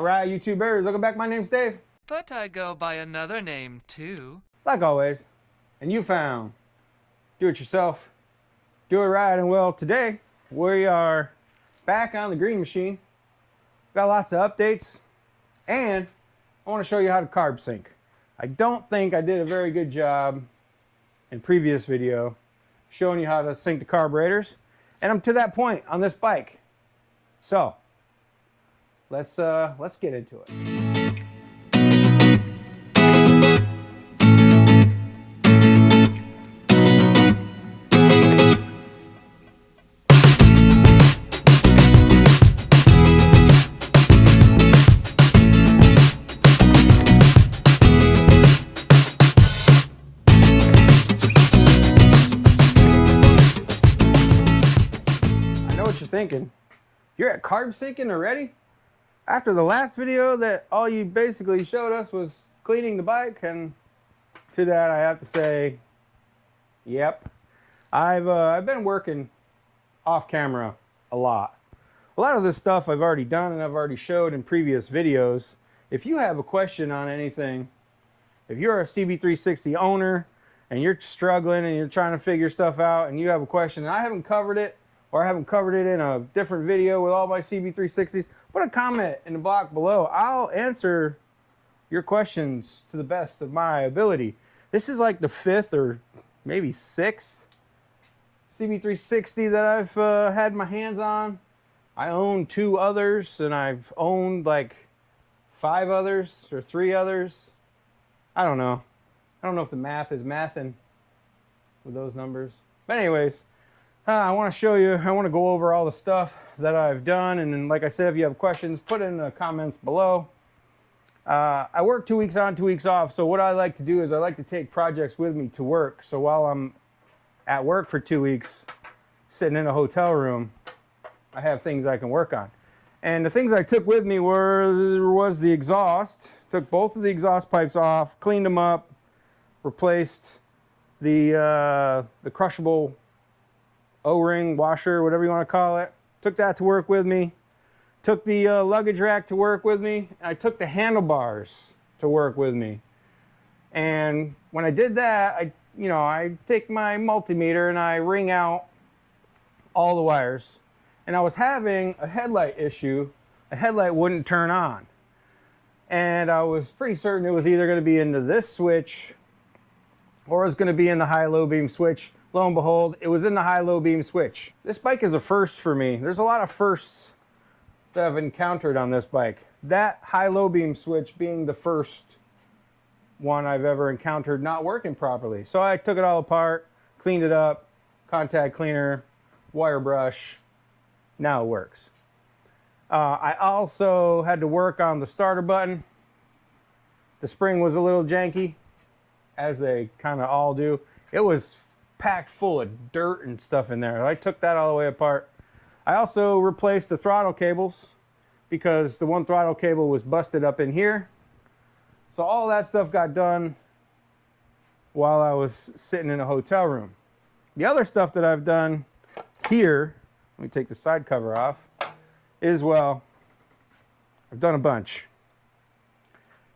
Alright, YouTubers, welcome back. My name's Dave. But I go by another name, too. Like always. And you found do it yourself, do it right. And well, today we are back on the green machine. Got lots of updates. And I want to show you how to carb sync. I don't think I did a very good job in previous video showing you how to sync the carburetors. And I'm to that point on this bike. So let's get into it. I know what you're thinking. You're at carb syncing already? After the last video that all you basically showed us was cleaning the bike, and to that I have to say, yep. I've been working off camera a lot. A lot of this stuff I've already done and I've already showed in previous videos. If you have a question on anything, if you're a CB360 owner and you're struggling and you're trying to figure stuff out and you have a question and I haven't covered it, or I haven't covered it in a different video with all my CB360s, put a comment in the block below. I'll answer your questions to the best of my ability. This is like the 5th or maybe 6th CB360 that I've had my hands on. I own 2 others, and I've owned like 5 others or 3 others. I don't know. I don't know if the math is mathing with those numbers. But anyways, I want to show you, I want to go over all the stuff that I've done, and then, like I said, if you have questions, put it in the comments below. I work 2 weeks on, 2 weeks off, so what I like to do is I like to take projects with me to work. So while I'm at work for 2 weeks, sitting in a hotel room, I have things I can work on. And the things I took with me was the exhaust. Took both of the exhaust pipes off, cleaned them up, replaced the crushable O-ring washer, whatever you want to call it. Took that to work with me. Took the luggage rack to work with me. And I took the handlebars to work with me. And when I did that, I take my multimeter and I ring out all the wires. And I was having a headlight issue. The headlight wouldn't turn on. And I was pretty certain it was either going to be into this switch or it was going to be in the high-low beam switch. Lo and behold, it was in the high-low beam switch. This bike is a first for me. There's a lot of firsts that I've encountered on this bike. That high-low beam switch being the first one I've ever encountered not working properly. So I took it all apart, cleaned it up, contact cleaner, wire brush. Now it works. I also had to work on the starter button. The spring was a little janky, as they kind of all do. It was packed full of dirt and stuff in there. I took that all the way apart. I also replaced the throttle cables because the one throttle cable was busted up in here. So all that stuff got done while I was sitting in a hotel room. The other stuff that I've done here, let me take the side cover off, is, well, I've done a bunch.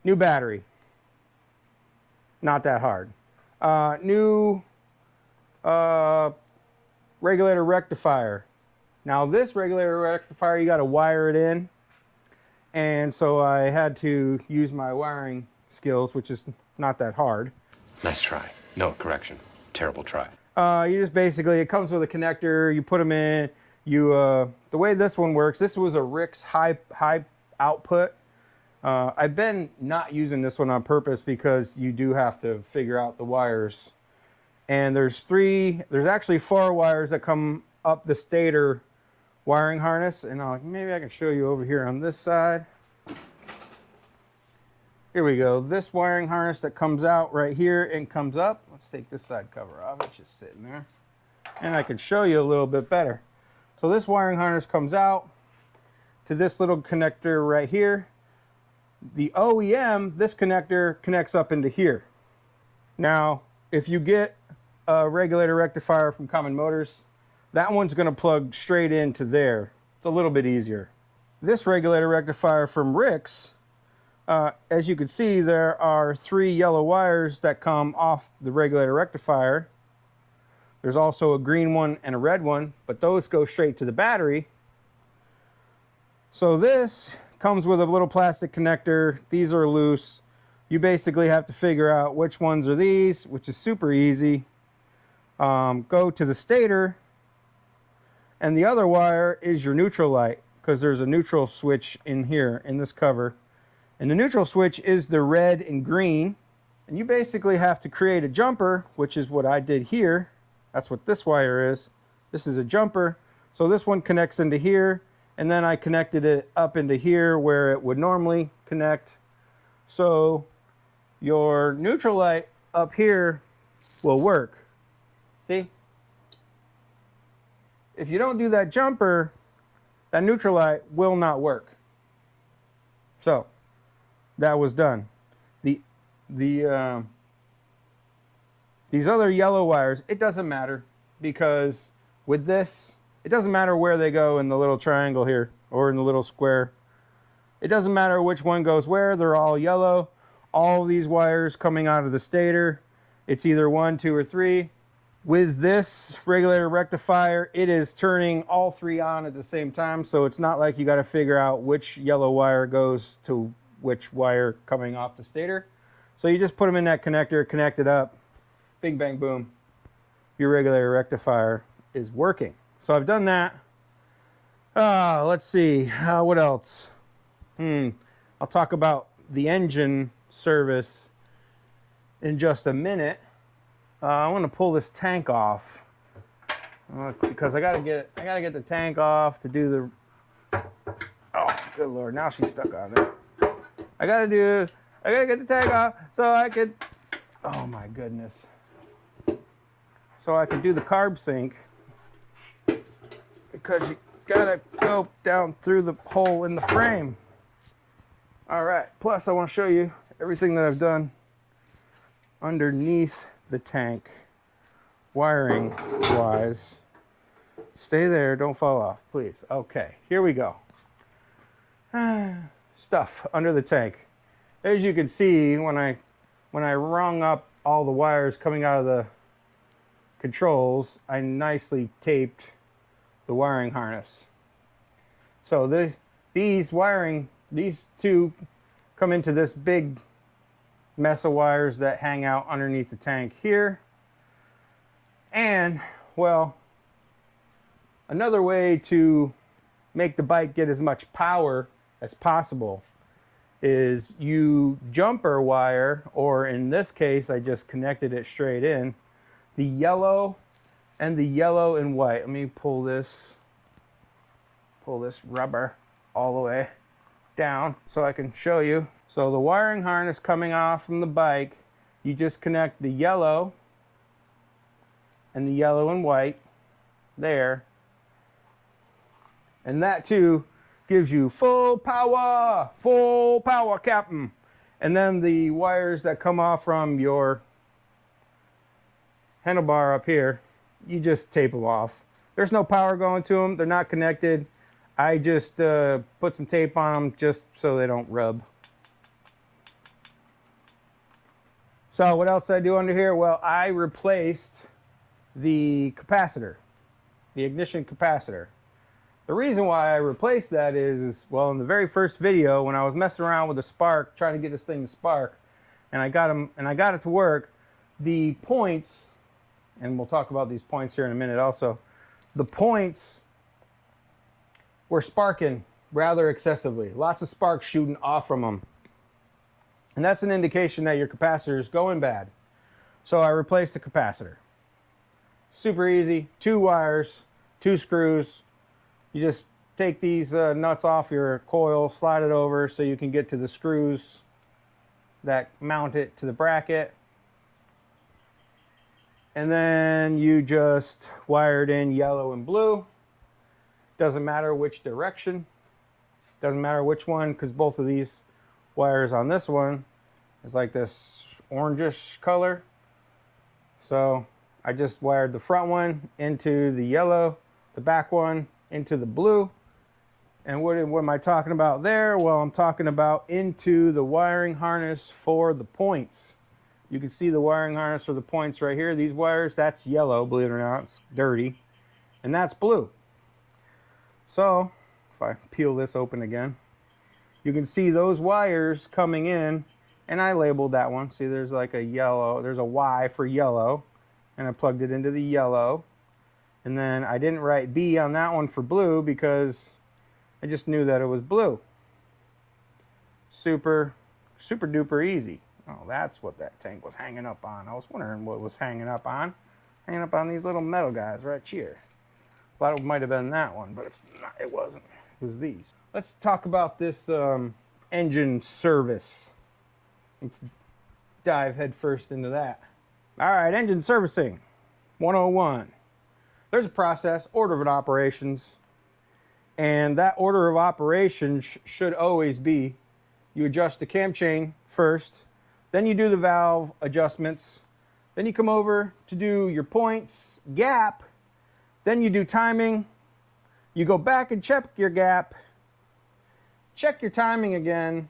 New battery. Not that hard. New regulator rectifier. Now this regulator rectifier, you got to wire it in, and so I had to use my wiring skills, which is not that hard. Nice try. No, correction. Terrible try. You just basically, it comes with a connector, you put them in, the way this one works, this was a Rick's high output. I've been not using this one on purpose because you do have to figure out the wires. And there's actually 4 wires that come up the stator wiring harness. And maybe I can show you over here on this side. Here we go. This wiring harness that comes out right here and comes up. Let's take this side cover off. It's just sitting there. And I can show you a little bit better. So this wiring harness comes out to this little connector right here. The OEM, this connector connects up into here. Now, if you get a regulator rectifier from Common Motors, that one's going to plug straight into there. It's a little bit easier. this regulator rectifier from Rick's, as you can see, there are 3 yellow wires that come off the regulator rectifier. There's also a green one and a red one, but those go straight to the battery. So this comes with a little plastic connector. These are loose. You basically have to figure out which ones are these, which is super easy. Go to the stator, and the other wire is your neutral light, because there's a neutral switch in here in this cover. And the neutral switch is the red and green. And you basically have to create a jumper, which is what I did here. That's what this wire is. This is a jumper. So this one connects into here, and then I connected it up into here where it would normally connect. So your neutral light up here will work. See? If you don't do that jumper, that neutral light will not work. So that was done. These other yellow wires, it doesn't matter, because with this, it doesn't matter where they go in the little triangle here or in the little square. It doesn't matter which one goes where, they're all yellow. All of these wires coming out of the stator, it's either 1, 2, or 3. With this regulator rectifier, it is turning all 3 on at the same time, so it's not like you got to figure out which yellow wire goes to which wire coming off the stator. So you just put them in that connector, connect it up, bing, bang, boom. Your regulator rectifier is working. So I've done that. Let's see, what else? I'll talk about the engine service in just a minute. I want to pull this tank off because I gotta get the tank off to do the. Oh, good Lord! Now she's stuck on there. I gotta get the tank off so I could. Oh my goodness! So I can do the carb sync, because you gotta go down through the hole in the frame. All right. Plus, I want to show you everything that I've done underneath the tank, wiring wise. Stay there, don't fall off, please. Okay, here we go. Stuff under the tank. As you can see, when I rung up all the wires coming out of the controls, I nicely taped the wiring harness. So these 2 come into this big mess of wires that hang out underneath the tank here. And, well, another way to make the bike get as much power as possible is you jumper wire, or in this case I just connected it straight in, the yellow and white. Let me pull this rubber all the way down so I can show you. So the wiring harness coming off from the bike, you just connect the yellow and white there. And that too gives you full power, Captain. And then the wires that come off from your handlebar up here, you just tape them off. There's no power going to them. They're not connected. I just put some tape on them just so they don't rub. So what else did I do under here? Well, I replaced the capacitor, the ignition capacitor. The reason why I replaced that is, well, in the very first video when I was messing around with the spark, trying to get this thing to spark, and I got it to work, the points, and we'll talk about these points here in a minute also, the points were sparking rather excessively. Lots of sparks shooting off from them. And that's an indication that your capacitor is going bad. So I replaced the capacitor. Super easy, 2 wires, 2 screws. You just take these nuts off your coil, slide it over so you can get to the screws that mount it to the bracket. And then you just wire it in yellow and blue. Doesn't matter which direction. Doesn't matter which one, because both of these wires on this one is like this orangish color. So I just wired the front one into the yellow, the back one into the blue, And what am I talking about there? Well, I'm talking about into the wiring harness for the points. You can see the wiring harness for the points right here. These wires, that's yellow, believe it or not, it's dirty. And that's blue. So, if I peel this open again, you can see those wires coming in, and I labeled that one. See, there's like a yellow, there's a Y for yellow, and I plugged it into the yellow. And then I didn't write B on that one for blue because I just knew that it was blue. Super duper easy. Oh, that's what that tank was hanging up on. I was wondering what it was hanging up on. Hanging up on these little metal guys right here. Thought it might have been that one, but it wasn't. It was these. Let's talk about this engine service. Let's dive head first into that. All right, engine servicing 101. There's a process, order of operations, and that order of operations should always be you adjust the cam chain first, then you do the valve adjustments, then you come over to do your points, gap, then you do timing, you go back and check your gap, check your timing again,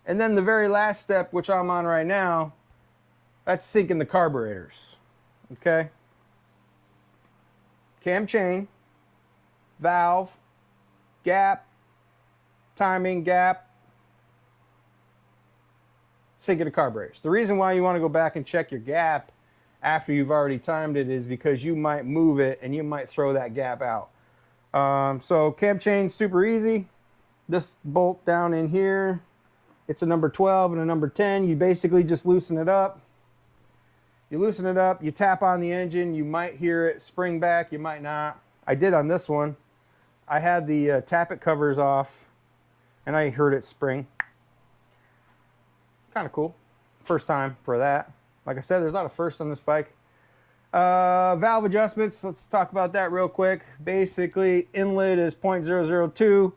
and then the very last step, which I'm on right now, that's syncing the carburetors, okay? Cam chain, valve, gap, timing, gap, syncing the carburetors. The reason why you want to go back and check your gap after you've already timed it is because you might move it and you might throw that gap out. So cam chain, super easy. This bolt down in here, it's a number 12 and a number 10. You basically just loosen it up. You loosen it up, you tap on the engine, you might hear it spring back, you might not. I did on this one. I had the tappet covers off and I heard it spring. Kind of cool. First time for that. Like I said, there's a lot of firsts on this bike. Valve adjustments, let's talk about that real quick. Basically, inlet is 0.002.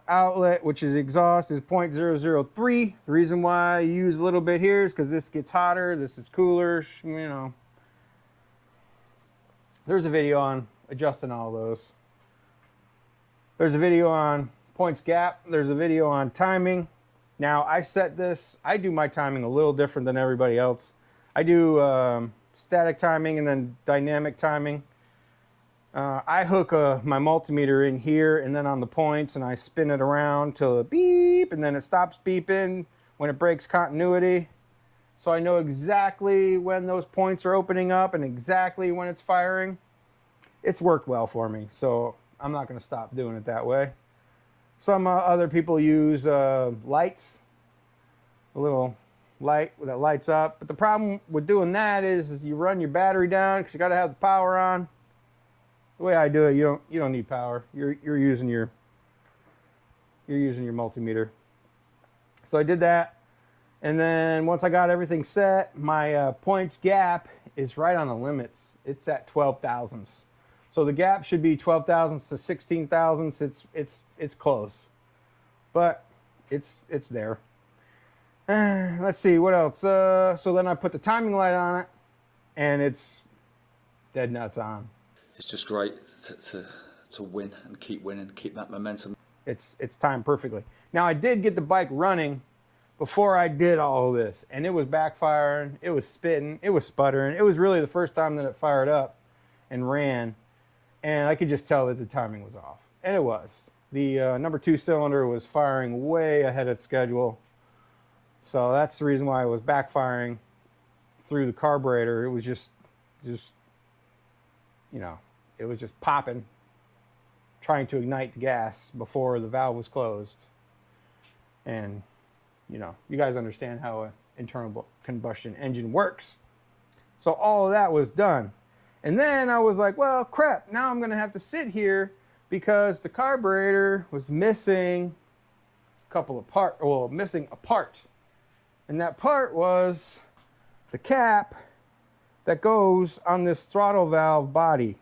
Outlet, which is exhaust, is 0.003. The reason why I use a little bit here is because this gets hotter, this is cooler, you know. There's a video on adjusting all those. There's a video on points gap. There's a video on timing. Now, I do my timing a little different than everybody else. I do static timing and then dynamic timing. I hook my multimeter in here and then on the points, and I spin it around till it beep, and then it stops beeping when it breaks continuity. So I know exactly when those points are opening up and exactly when it's firing. It's worked well for me, so I'm not going to stop doing it that way. Some other people use lights, a little light that lights up. But the problem with doing that is you run your battery down because you got to have the power on. The way I do it, you don't need power. You're using your multimeter. So I did that, and then once I got everything set, my points gap is right on the limits. It's at 12 thousandths. So the gap should be 12 thousandths to 16 thousandths. It's close, but it's there. Let's see what else. So then I put the timing light on it, and it's dead nuts on. It's just great to win and keep winning, keep that momentum. It's timed perfectly. Now, I did get the bike running before I did all of this, and it was backfiring, it was spitting, it was sputtering. It was really the first time that it fired up and ran, and I could just tell that the timing was off. And it was. The number 2 cylinder was firing way ahead of schedule, so that's the reason why it was backfiring through the carburetor. It was just you know, it was just popping, trying to ignite the gas before the valve was closed. And, you know, you guys understand how an internal combustion engine works. So all of that was done. And then I was like, well, crap, now I'm going to have to sit here because the carburetor was missing missing a part. And that part was the cap that goes on this throttle valve body.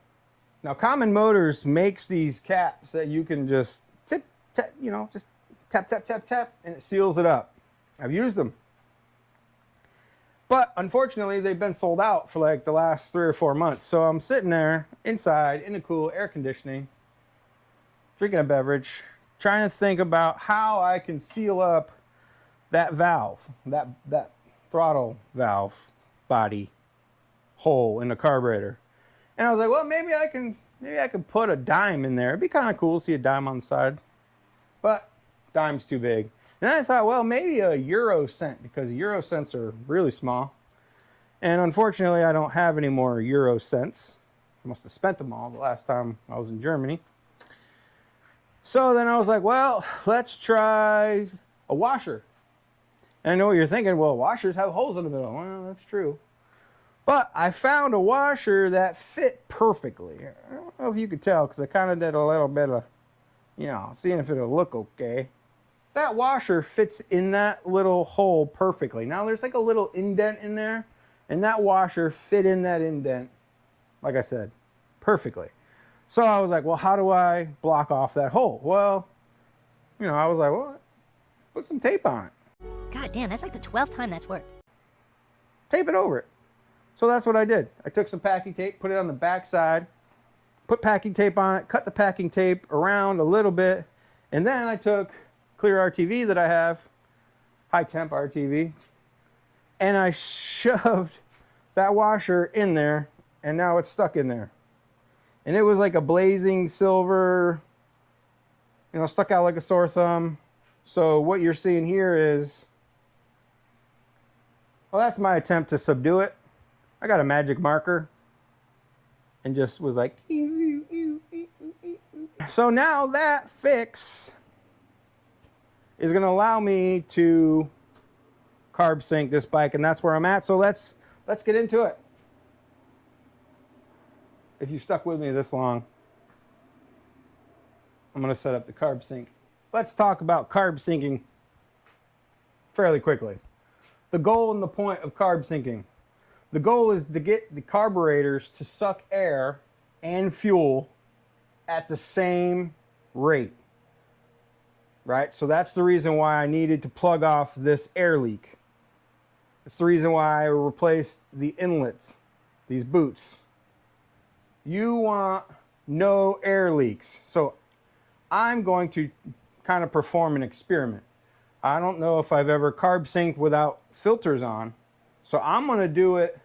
Now, Common Motors makes these caps that you can just just tap, tap, tap, tap, and it seals it up. I've used them. But unfortunately, they've been sold out for like the last 3 or 4 months. So I'm sitting there inside in the cool air conditioning, drinking a beverage, trying to think about how I can seal up that valve, that throttle valve body hole in the carburetor. And I was like, well, maybe I can put a dime in there. It'd be kind of cool to see a dime on the side, but dime's too big. And I thought, well, maybe a Euro cent, because Euro cents are really small. And unfortunately, I don't have any more Euro cents. I must have spent them all the last time I was in Germany. So then I was like, well, let's try a washer. And I know what you're thinking, well, washers have holes in the middle. Well, that's true. But I found a washer that fit perfectly. I don't know if you could tell, because I kind of did a little bit of, seeing if it'll look okay. That washer fits in that little hole perfectly. Now there's like a little indent in there, and that washer fit in that indent, like I said, perfectly. So I was like, well, how do I block off that hole? Well, I was like, well, put some tape on it. God damn, that's like the 12th time that's worked. Tape it over it. So that's what I did. I took some packing tape, put it on the back side, put packing tape on it, cut the packing tape around a little bit, and then I took clear RTV that I have, high temp RTV, and I shoved that washer in there, and now it's stuck in there. And it was like a blazing silver, stuck out like a sore thumb. So what you're seeing here is, well, that's my attempt to subdue it. I got a magic marker and just was like, so now that fix is going to allow me to carb sync this bike, and that's where I'm at. So let's get into it. If you've stuck with me this long, I'm going to set up the carb sync. Let's talk about carb syncing fairly quickly. The goal and the point of carb syncing. The goal is to get the carburetors to suck air and fuel at the same rate, right? So that's the reason why I needed to plug off this air leak. It's the reason why I replaced the inlets, these boots. You want no air leaks. So I'm going to kind of perform an experiment. I don't know if I've ever carb synced without filters on. So I'm going to do it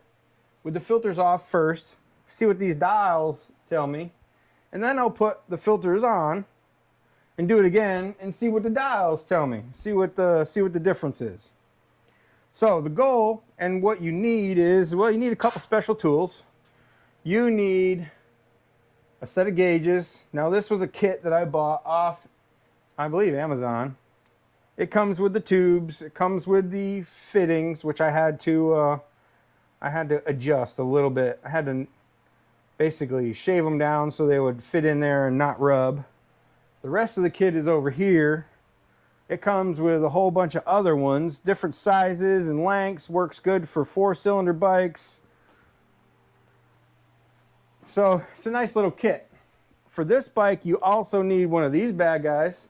with the filters off first, see what these dials tell me, and then I'll put the filters on and do it again and see what the dials tell me, see what the difference is. So the goal and what you need is, well, you need a couple special tools. You need a set of gauges. Now this was a kit that I bought off, I believe, Amazon. It comes with the tubes. It comes with the fittings, which I had to adjust a little bit. I had to basically shave them down so they would fit in there and not rub. The rest of the kit is over here. It comes with a whole bunch of other ones, different sizes and lengths. Works good for 4-cylinder bikes. So it's a nice little kit. For this bike, you also need one of these bad guys.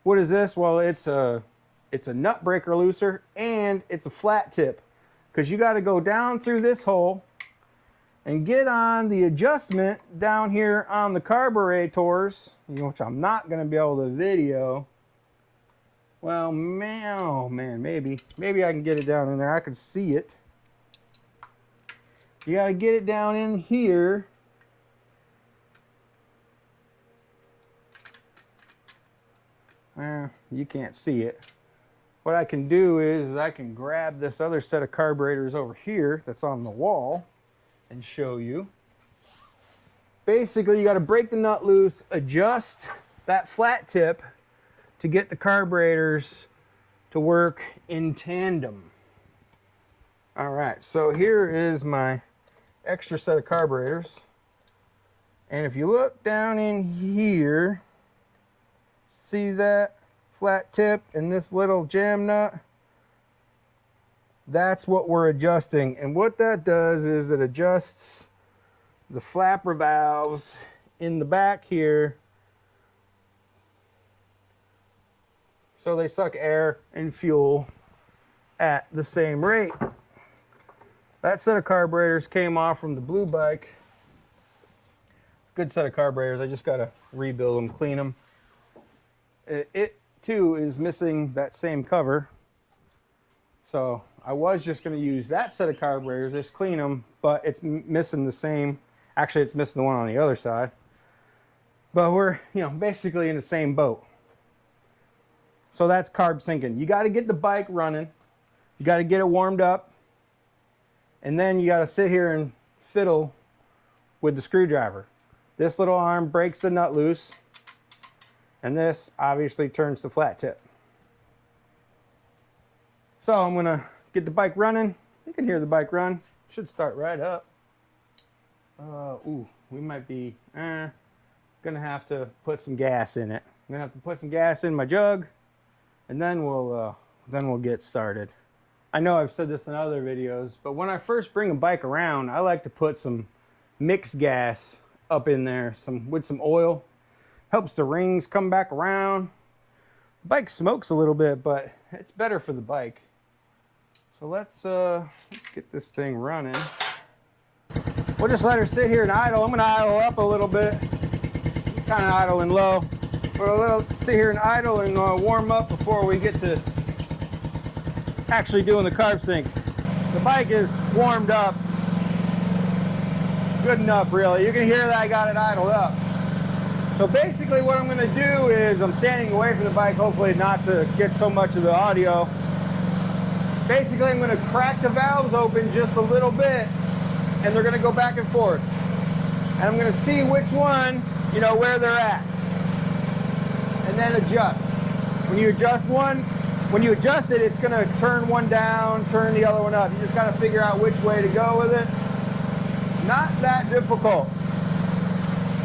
What is this? Well, it's a nut breaker looser, and it's a flat tip, because you got to go down through this hole and get on the adjustment down here on the carburetors, which I'm not going to be able to video. Well, man, oh man, maybe I can get it down in there. I can see it. You got to get it down in here. You can't see it. What I can do is I can grab this other set of carburetors over here that's on the wall and show you. Basically, you got to break the nut loose, adjust that flat tip to get the carburetors to work in tandem. All right, so here is my extra set of carburetors. And if you look down in here, see that flat tip and this little jam nut? That's what we're adjusting. And what that does is it adjusts the flapper valves in the back here so they suck air and fuel at the same rate. That set of carburetors came off from the blue bike. Good set of carburetors. I just got to rebuild them, clean them. it too is missing that same cover. So I was just going to use that set of carburetors, just clean them, but it's missing the same. Actually, it's missing the one on the other side. But we're, basically in the same boat. So that's carb syncing. You got to get the bike running. You got to get it warmed up. And then you got to sit here and fiddle with the screwdriver. This little arm breaks the nut loose. And this obviously turns the flat tip. So I'm going to get the bike running. You can hear the bike run. Should start right up. We might be gonna have to put some gas in it. I'm gonna have to put some gas in my jug, and then we'll get started. I know I've said this in other videos, but when I first bring a bike around, I like to put some mixed gas up in there, with some oil. Helps the rings come back around. The bike smokes a little bit, but it's better for the bike. So let's get this thing running. We'll just let her sit here and idle. I'm going to idle up a little bit. Kind of idling low. We'll sit here and idle and warm up before we get to actually doing the carb sync. The bike is warmed up. Good enough, really. You can hear that I got it idled up. So basically what I'm going to do is I'm standing away from the bike, hopefully not to get so much of the audio. Basically I'm going to crack the valves open just a little bit, and they're going to go back and forth. And I'm going to see which one, where they're at. And then adjust. When you adjust it, it's going to turn one down, turn the other one up. You just got to figure out which way to go with it. Not that difficult.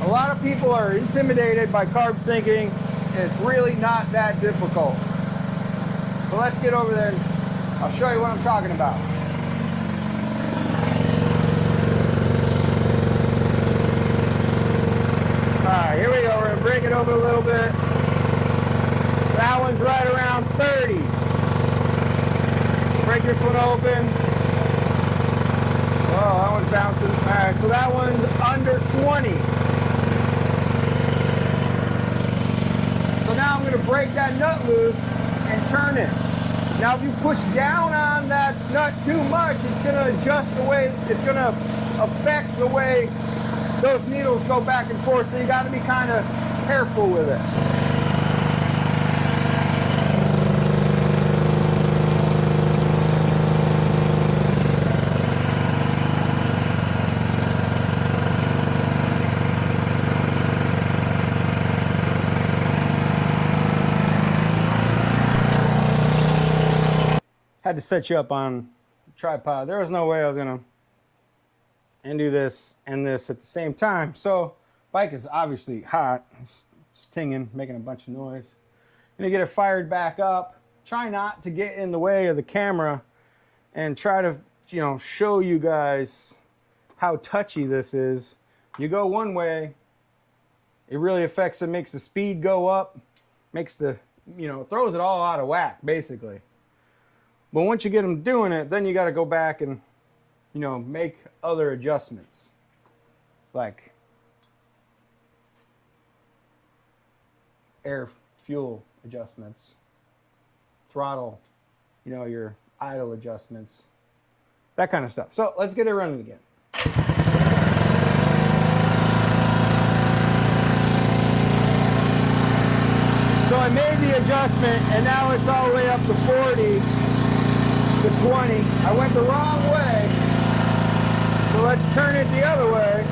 A lot of people are intimidated by carb syncing. It's really not that difficult. So let's get over there and I'll show you what I'm talking about. Alright, here we go. We're going to break it over a little bit. That one's right around 30. Break this one open. Oh, that one's bouncing. Alright, so that one's under 20. So now I'm going to break that nut loose and turn it. Now if you push down on that nut too much, it's going to adjust the way, it's going to affect the way those needles go back and forth, so you got to be kind of careful with it. Had to set you up on a tripod. There was no way I was gonna do this and this at the same time. So bike is obviously hot. It's tinging, making a bunch of noise. Gonna get it fired back up. Try not to get in the way of the camera and try to, show you guys how touchy this is. You go one way, it really affects it, makes the speed go up, makes the, throws it all out of whack, basically. But once you get them doing it, then you got to go back and, make other adjustments. Like air fuel adjustments, throttle, your idle adjustments, that kind of stuff. So let's get it running again. So I made the adjustment and now it's all the way up to 40. To 20. I went the wrong way, so let's turn it the other way.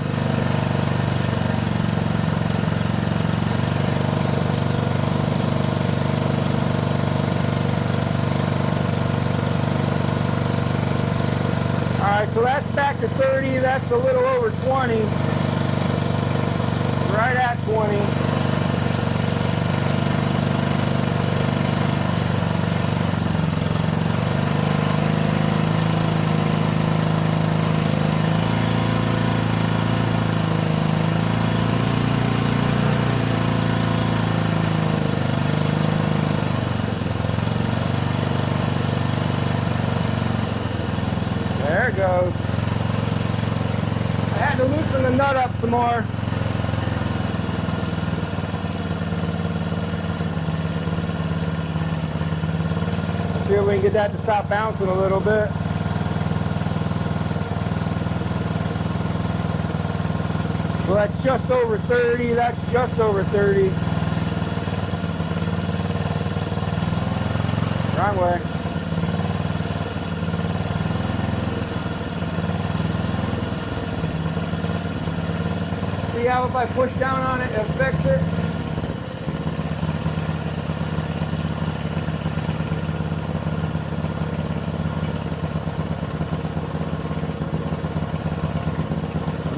Alright, so that's back to 30, that's a little over 20. Right at 20. There it goes. I had to loosen the nut up some more. See if we can get that to stop bouncing a little bit. So that's just over 30. That's just over 30. Wrong way. See how if I push down on it, it affects it?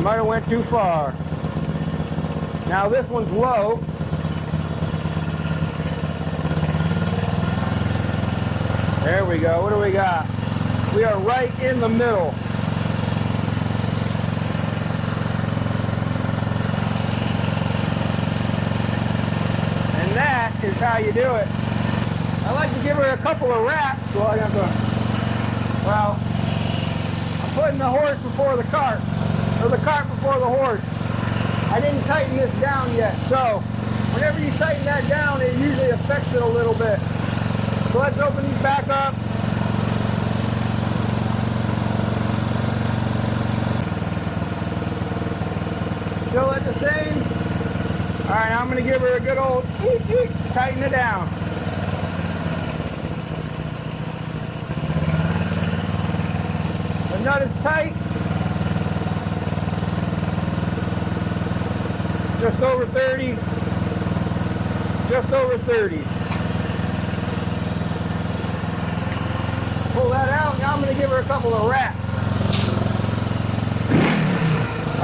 Might have went too far. Now this one's low. There we go. What do we got? We are right in the middle. And that is how you do it. I like to give her a couple of raps. Well, I'm putting the horse before the cart. Or the cart before the horse. I didn't tighten this down yet, so whenever you tighten that down, it usually affects it a little bit. So let's open these back up. Still at the same. All right, now I'm going to give her a good old tighten it down. The nut is tight. Just over 30. Just over 30. Pull that out. Now I'm going to give her a couple of raps.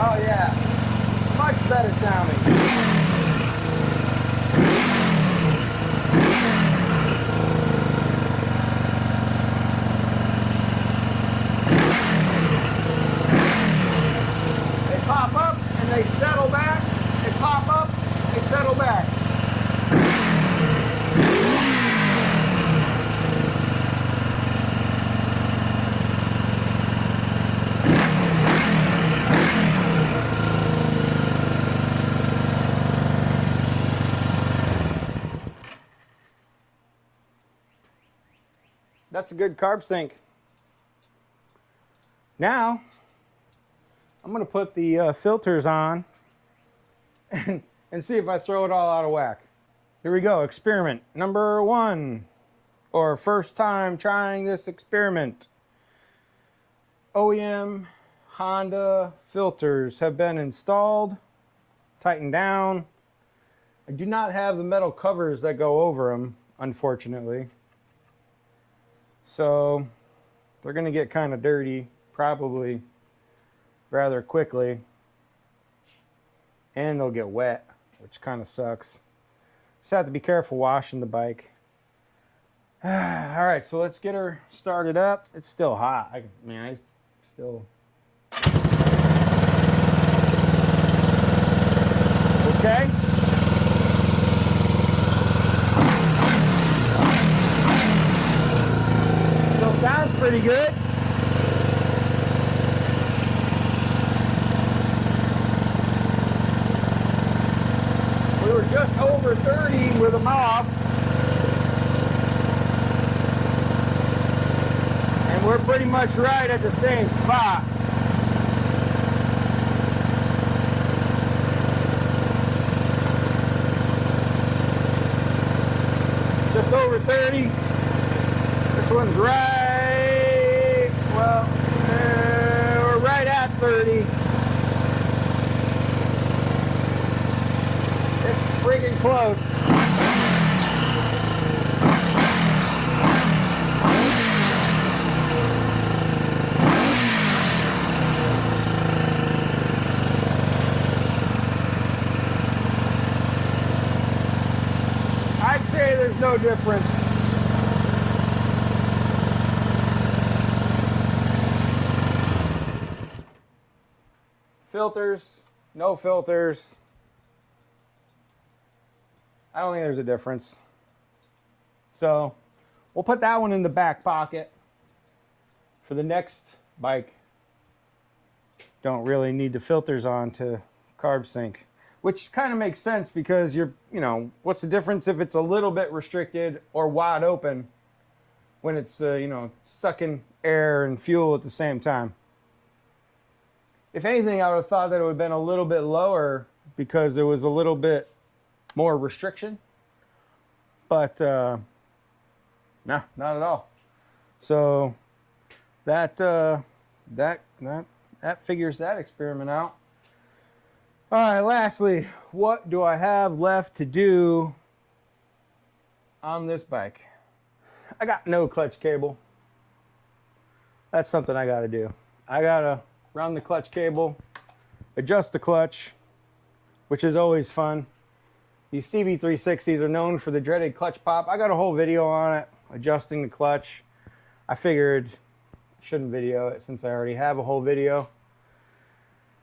Oh yeah. Much better sounding. They pop up and they settle back. They pop up, they settle back. That's a good carb sync. Now, I'm going to put the filters on and see if I throw it all out of whack. Here we go, experiment number 1, or first time trying this experiment. OEM Honda filters have been installed, tightened down. I do not have the metal covers that go over them, unfortunately. So they're going to get kind of dirty, probably rather quickly. And they'll get wet, which kind of sucks. Just have to be careful washing the bike. All right, so let's get her started up. It's still hot. I still. Okay. Still sounds pretty good. We were just over 30 with them off. And we're pretty much right at the same spot. Just over 30. This one's right, well, we're right at 30. Freaking close. I'd say there's no difference. Filters, no filters. I don't think there's a difference. So we'll put that one in the back pocket for the next bike. Don't really need the filters on to Carb Sync, which kind of makes sense because what's the difference if it's a little bit restricted or wide open? when it's, you know, sucking air and fuel at the same time. If anything, I would have thought that it would have been a little bit lower because there was a little bit more restriction. But, no, not at all. So that figures that experiment out. All right, lastly, what do I have left to do on this bike? I got no clutch cable. That's something I got to do. I got to run the clutch cable, adjust the clutch, which is always fun. These CB360s are known for the dreaded clutch pop. I got a whole video on it, adjusting the clutch. I figured I shouldn't video it since I already have a whole video.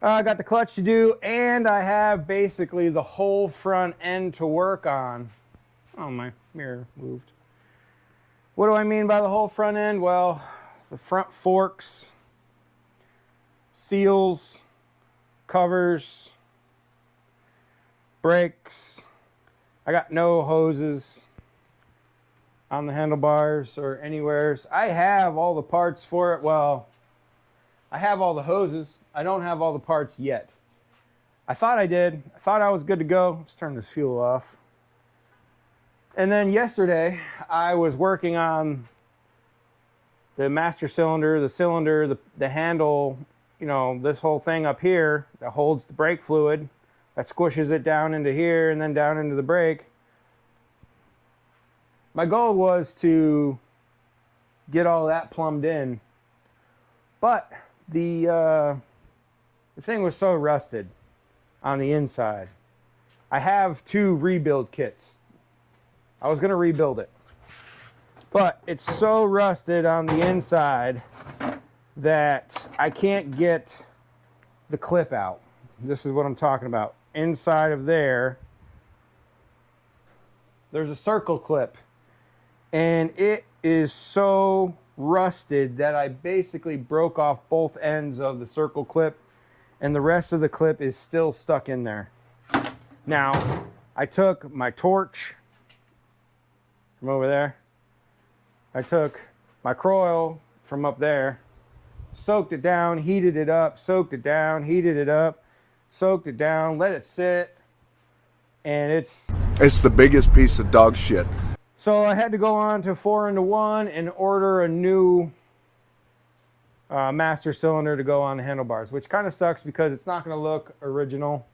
I got the clutch to do, and I have basically the whole front end to work on. Oh, my mirror moved. What do I mean by the whole front end? Well, the front forks, seals, covers, brakes. I got no hoses on the handlebars or anywhere. I have all the parts for it. Well, I have all the hoses. I don't have all the parts yet. I thought I did. I thought I was good to go. Let's turn this fuel off. And then yesterday, I was working on the master cylinder, the handle, you know, this whole thing up here that holds the brake fluid, that squishes it down into here and then down into the brake. My goal was to get all that plumbed in, but the thing was so rusted on the inside. I have 2 rebuild kits. I was going to rebuild it, but it's so rusted on the inside that I can't get the clip out. This is what I'm talking about. Inside of there's a circle clip, and it is so rusted that I basically broke off both ends of the circle clip, and the rest of the clip is still stuck in there. Now, I took my torch from over there. I took my coil from up there, soaked it down, heated it up, soaked it down, heated it up, soaked it down, let it sit, and it's the biggest piece of dog shit. So I had to go on to 4-into-1 and order a new master cylinder to go on the handlebars, which kind of sucks because it's not going to look original,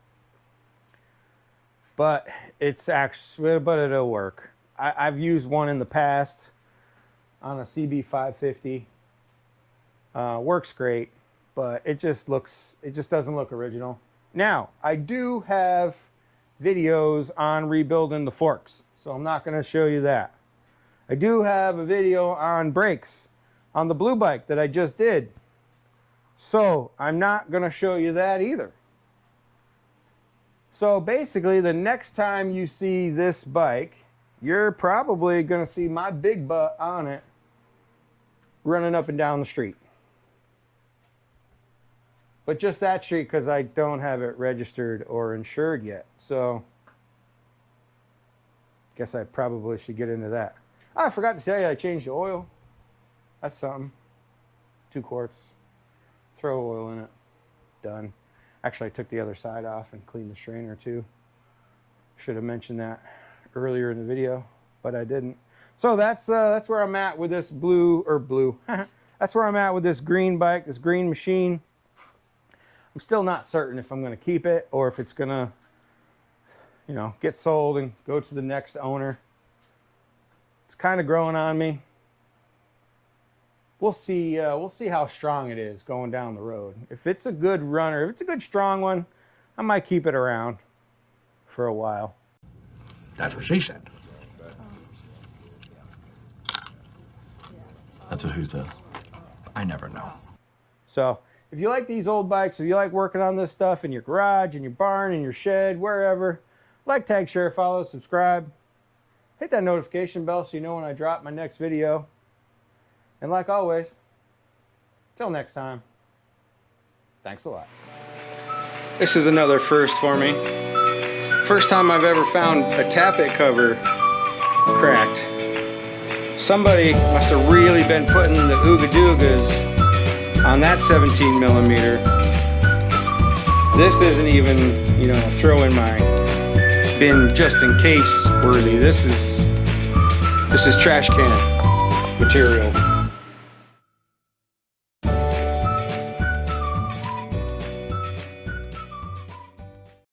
but it'll work. I've used one in the past on a CB550. Works great, but it just doesn't look original. Now, I do have videos on rebuilding the forks, so I'm not going to show you that. I do have a video on brakes on the blue bike that I just did, so I'm not going to show you that either. So basically, the next time you see this bike, you're probably going to see my big butt on it running up and down the street. But just that street because I don't have it registered or insured yet. So guess I probably should get into that. Oh, I forgot to tell you I changed the oil. That's something. 2 quarts. Throw oil in it. Done. Actually, I took the other side off and cleaned the strainer too. Should have mentioned that earlier in the video, but I didn't. So that's where I'm at with this that's where I'm at with this green bike, this green machine. I'm still not certain if I'm going to keep it or if it's going to, you know, get sold and go to the next owner. It's kind of growing on me. We'll see how strong it is going down the road. If it's a good runner, if it's a good strong one, I might keep it around for a while. That's what she said. That's what who said. I never know. So if you like these old bikes, if you like working on this stuff in your garage, in your barn, in your shed, wherever, like, tag, share, follow, subscribe. Hit that notification bell so you know when I drop my next video. And like always, till next time, thanks a lot. This is another first for me. First time I've ever found a tappet cover cracked. somebody must have really been putting the ooga doogas on that 17 millimeter. This isn't even, you know, throw in my bin just in case worthy. This is trash can material.